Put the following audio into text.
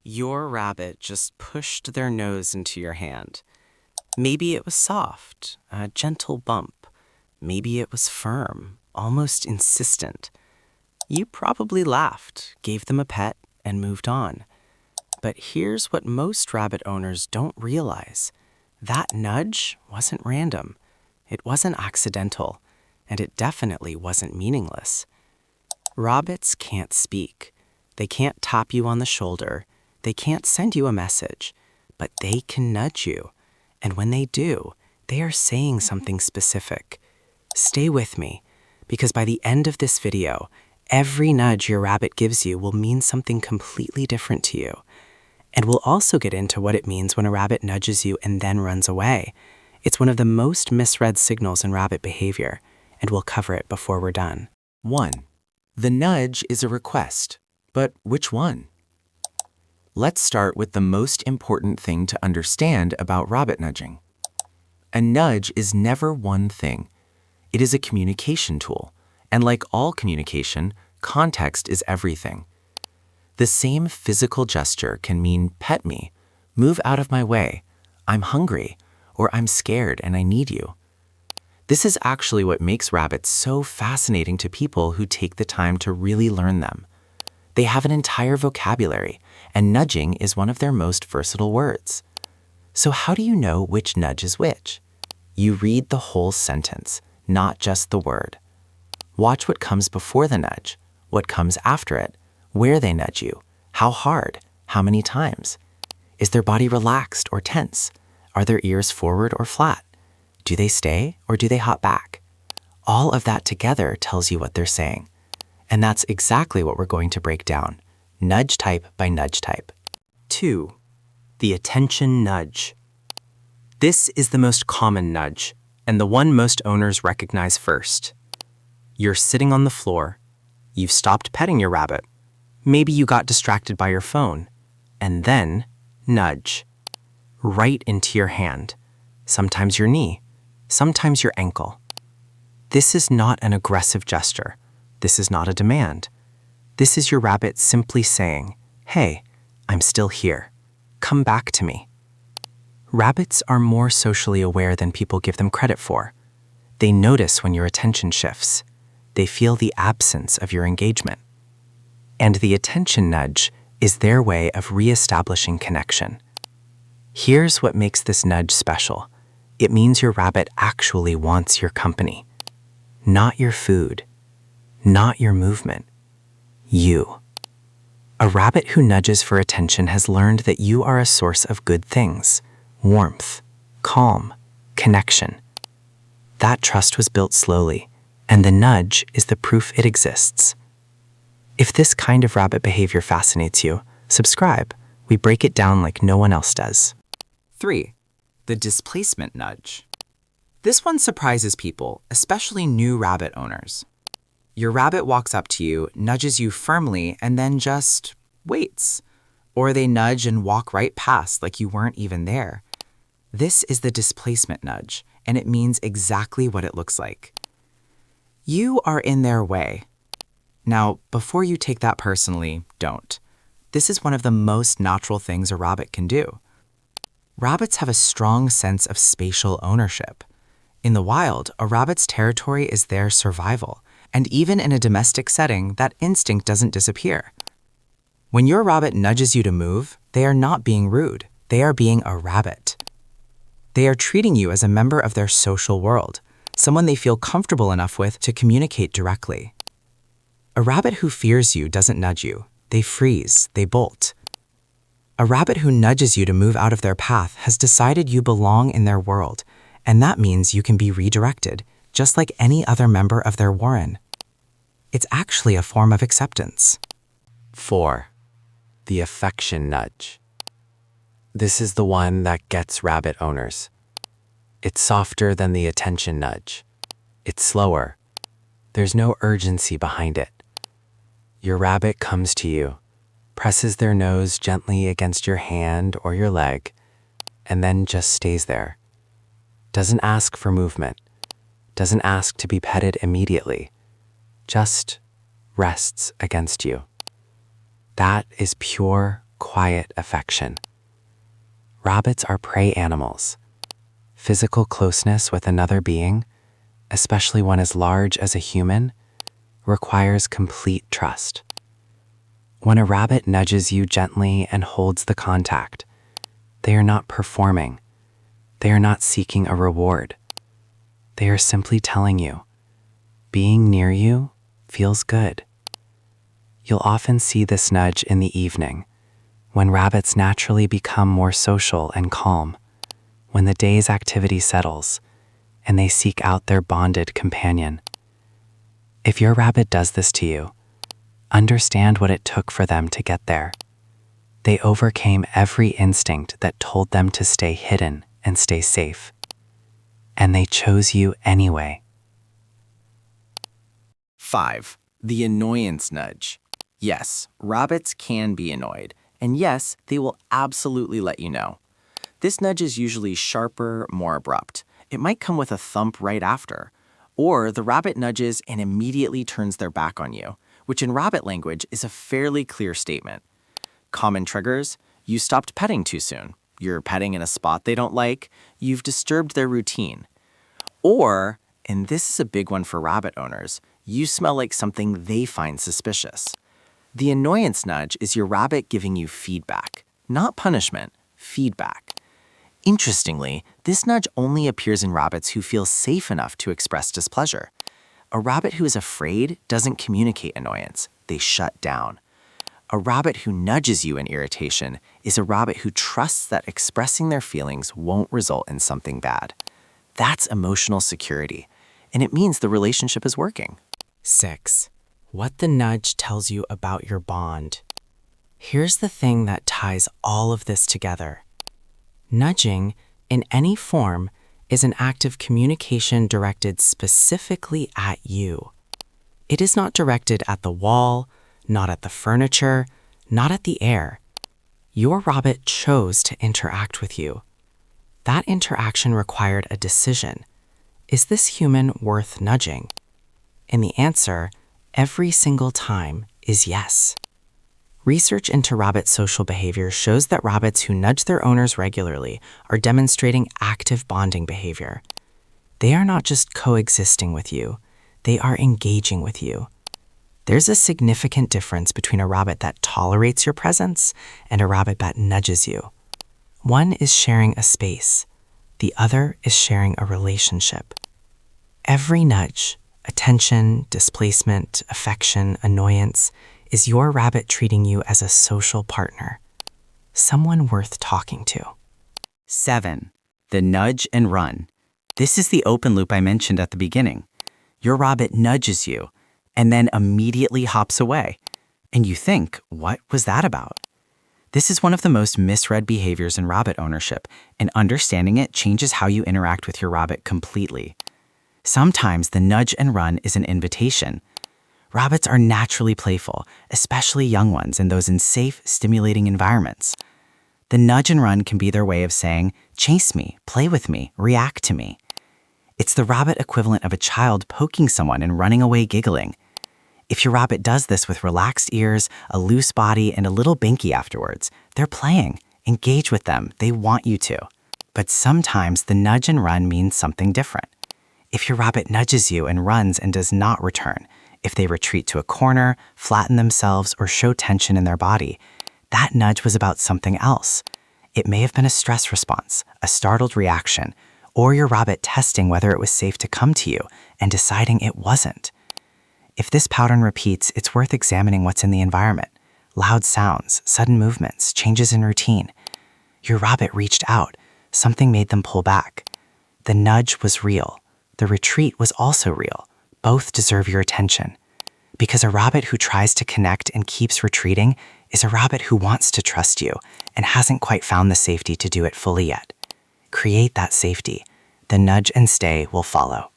Your rabbit just pushed their nose into your hand. Maybe it was soft, a gentle bump. Maybe it was firm, almost insistent. You probably laughed, gave them a pet, and moved on. But here's what most rabbit owners don't realize. That nudge wasn't random. It wasn't accidental, and it definitely wasn't meaningless. Rabbits can't speak. They can't tap you on the shoulder. They can't send you a message, but they can nudge you. And when they do, they are saying something specific. Stay with me, because by the end of this video, every nudge your rabbit gives you will mean something completely different to you. And we'll also get into what it means when a rabbit nudges you and then runs away. It's one of the most misread signals in rabbit behavior, and we'll cover it before we're done. 1. The nudge is a request, but which one? Let's start with the most important thing to understand about rabbit nudging. A nudge is never one thing. It is a communication tool, and like all communication, context is everything. The same physical gesture can mean pet me, move out of my way, I'm hungry, or I'm scared and I need you. This is actually what makes rabbits so fascinating to people who take the time to really learn them. They have an entire vocabulary, and nudging is one of their most versatile words. So how do you know which nudge is which? You read the whole sentence, not just the word. Watch what comes before the nudge, what comes after it, where they nudge you, how hard, how many times. Is their body relaxed or tense? Are their ears forward or flat? Do they stay or do they hop back? All of that together tells you what they're saying. And that's exactly what we're going to break down, nudge type by nudge type. 2. The attention nudge. This is the most common nudge, and the one most owners recognize first. You're sitting on the floor. You've stopped petting your rabbit. Maybe you got distracted by your phone. And then, nudge. Right into your hand. Sometimes your knee. Sometimes your ankle. This is not an aggressive gesture. This is not a demand. This is your rabbit simply saying, "Hey, I'm still here. Come back to me." Rabbits are more socially aware than people give them credit for. They notice when your attention shifts. They feel the absence of your engagement. And the attention nudge is their way of reestablishing connection. Here's what makes this nudge special. It means your rabbit actually wants your company. Not your food. Not your movement. You. A rabbit who nudges for attention has learned that you are a source of good things, warmth, calm, connection. That trust was built slowly, and the nudge is the proof it exists. If this kind of rabbit behavior fascinates you, subscribe. We break it down like no one else does. 3. The displacement nudge. This one surprises people, especially new rabbit owners. Your rabbit walks up to you, nudges you firmly, and then just waits. Or they nudge and walk right past like you weren't even there. This is the displacement nudge, and it means exactly what it looks like. You are in their way. Now, before you take that personally, don't. This is one of the most natural things a rabbit can do. Rabbits have a strong sense of spatial ownership. In the wild, a rabbit's territory is their survival. And even in a domestic setting, that instinct doesn't disappear. When your rabbit nudges you to move, they are not being rude. They are being a rabbit. They are treating you as a member of their social world, someone they feel comfortable enough with to communicate directly. A rabbit who fears you doesn't nudge you. They freeze, they bolt. A rabbit who nudges you to move out of their path has decided you belong in their world, and that means you can be redirected, just like any other member of their warren. It's actually a form of acceptance. 4. The affection nudge. This is the one that gets rabbit owners. It's softer than the attention nudge. It's slower. There's no urgency behind it. Your rabbit comes to you, presses their nose gently against your hand or your leg, and then just stays there. Doesn't ask for movement. Doesn't ask to be petted immediately. Just rests against you. That is pure, quiet affection. Rabbits are prey animals. Physical closeness with another being, especially one as large as a human, requires complete trust. When a rabbit nudges you gently and holds the contact, they are not performing. They are not seeking a reward. They are simply telling you, being near you feels good. You'll often see this nudge in the evening, when rabbits naturally become more social and calm, when the day's activity settles, and they seek out their bonded companion. If your rabbit does this to you, understand what it took for them to get there. They overcame every instinct that told them to stay hidden and stay safe. And they chose you anyway. 5. The annoyance nudge. Yes, rabbits can be annoyed, and yes, they will absolutely let you know. This nudge is usually sharper, more abrupt. It might come with a thump right after. Or the rabbit nudges and immediately turns their back on you, which in rabbit language is a fairly clear statement. Common triggers: you stopped petting too soon, you're petting in a spot they don't like, you've disturbed their routine. Or, and this is a big one for rabbit owners, you smell like something they find suspicious. The annoyance nudge is your rabbit giving you feedback, not punishment, feedback. Interestingly, this nudge only appears in rabbits who feel safe enough to express displeasure. A rabbit who is afraid doesn't communicate annoyance, they shut down. A rabbit who nudges you in irritation is a rabbit who trusts that expressing their feelings won't result in something bad. That's emotional security, and it means the relationship is working. 6. What the nudge tells you about your bond. Here's the thing that ties all of this together. Nudging, in any form, is an act of communication directed specifically at you. It is not directed at the wall, not at the furniture, not at the air. Your rabbit chose to interact with you. That interaction required a decision. Is this human worth nudging? And the answer, every single time, is yes. Research into rabbit social behavior shows that rabbits who nudge their owners regularly are demonstrating active bonding behavior. They are not just coexisting with you, they are engaging with you. There's a significant difference between a rabbit that tolerates your presence and a rabbit that nudges you. One is sharing a space, the other is sharing a relationship. Every nudge, attention, displacement, affection, annoyance, is your rabbit treating you as a social partner, someone worth talking to. 7. The nudge and run. This is the open loop I mentioned at the beginning. Your rabbit nudges you and then immediately hops away. And you think, what was that about? This is one of the most misread behaviors in rabbit ownership, and understanding it changes how you interact with your rabbit completely. Sometimes the nudge and run is an invitation. Rabbits are naturally playful, especially young ones and those in safe, stimulating environments. The nudge and run can be their way of saying, chase me, play with me, react to me. It's the rabbit equivalent of a child poking someone and running away giggling. If your rabbit does this with relaxed ears, a loose body, and a little binky afterwards, they're playing. Engage with them, they want you to. But sometimes the nudge and run means something different. If your rabbit nudges you and runs and does not return, if they retreat to a corner, flatten themselves, or show tension in their body, that nudge was about something else. It may have been a stress response, a startled reaction, or your rabbit testing whether it was safe to come to you and deciding it wasn't. If this pattern repeats, it's worth examining what's in the environment. Loud sounds, sudden movements, changes in routine. Your rabbit reached out. Something made them pull back. The nudge was real. The retreat was also real. Both deserve your attention. Because a rabbit who tries to connect and keeps retreating is a rabbit who wants to trust you and hasn't quite found the safety to do it fully yet. Create that safety. The nudge and stay will follow.